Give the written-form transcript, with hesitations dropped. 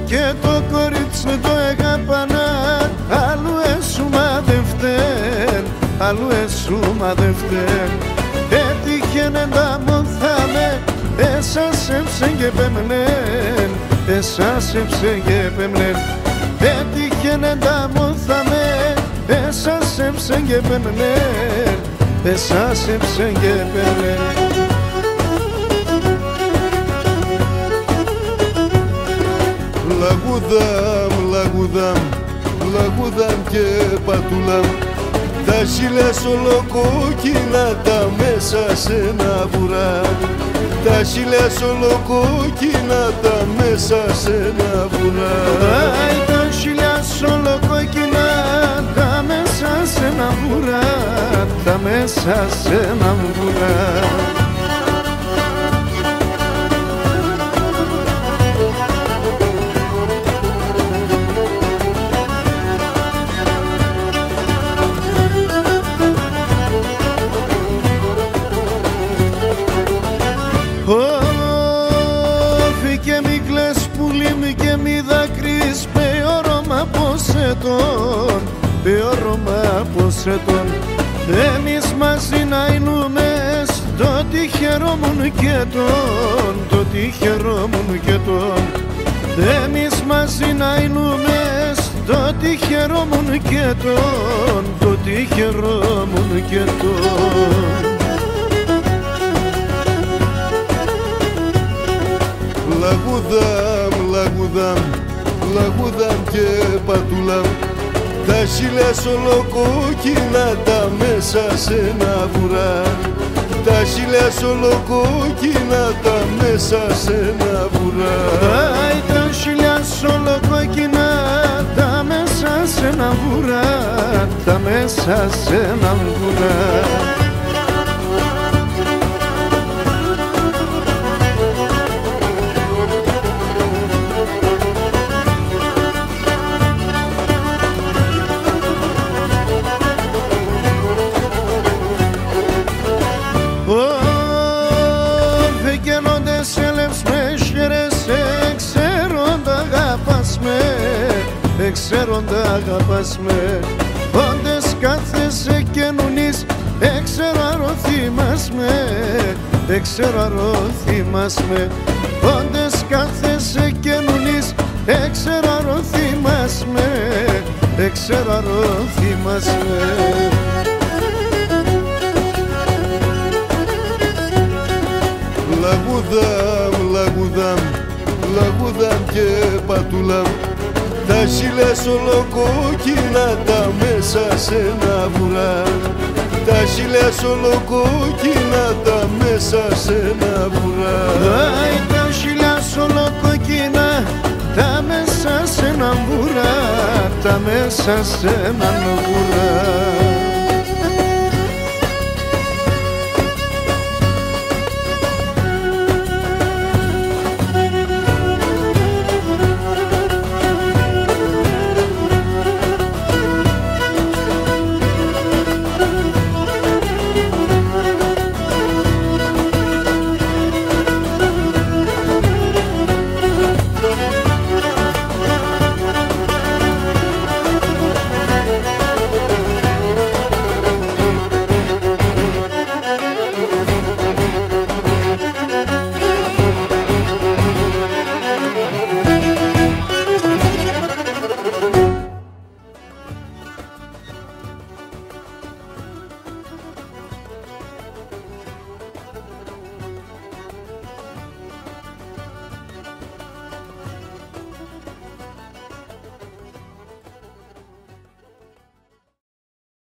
Και το κορίτσι το έγαπανα, άλλου εσούμα δε φταίν, άλλου εσούμα δε φταίν. Έτυχεν εντάμωθαμε, εσάσεψεν και πέμνεν, εσάσεψεν και πέμνεν. Έτυχεν εντάμωθαμε, εσάσεψεν και πέμνεν, εσάσεψεν και πέμνεν. Λαγούδαμ, λαγούδαμ, λαγούδαμ και πατούλαμ, τα χείλια ολοκόκκινα τα μέσα σε ένα βουρά. Τα χείλια ολοκόκκινα τα μέσα σε ένα βουρά. Τα χείλια ολοκόκκινα τα μέσα σε ένα βουρά, τα μέσα σε ένα βουρά. Και μη κλαις πουλί μη και μη δάκρυς, πεόρωμα πως ετών, πεόρωμα πως ετών. Εμείς μαζί να εινούμε, το τυχερόμουν και τον, το τυχερόμουν και τον. Εμείς μαζί να εινούμε, το τυχερόμουν και τον, το τυχερόμουν και τον. Λαγούδαμ, λαγούδαμ, λαγούδαμ και πατούλαμ, τα χείλια ολοκόκκινα τα μέσα σε ένα βουρά. Τα χείλια ολοκόκκινα τα μέσα σε ένα βουρά. Τα χείλια ολοκόκκινα τα μέσα σε ένα βουρά, τα μέσα σε ένα βουρά. Εξέροντα αγαπάς με, όντες κάθεσαι και νουνείς, έξερα ρωθήμας με, έξερα ρωθήμας με. Όντες κάθεσαι και νουνείς, έξερα ρωθήμας με, έξερα ρωθήμας με. Λαγούδαμ, λαγούδαμ, λαγούδαμ και πατούλαμ, τα χείλια ολοκόκκινα τα μέσα σε ένα βουρά. Τα χείλια ολοκόκκινα τα μέσα σε ένα βουρά. Τα χείλια ολοκόκκινα τα μέσα σε ένα βουρά, τα μέσα σε ένα βουρά.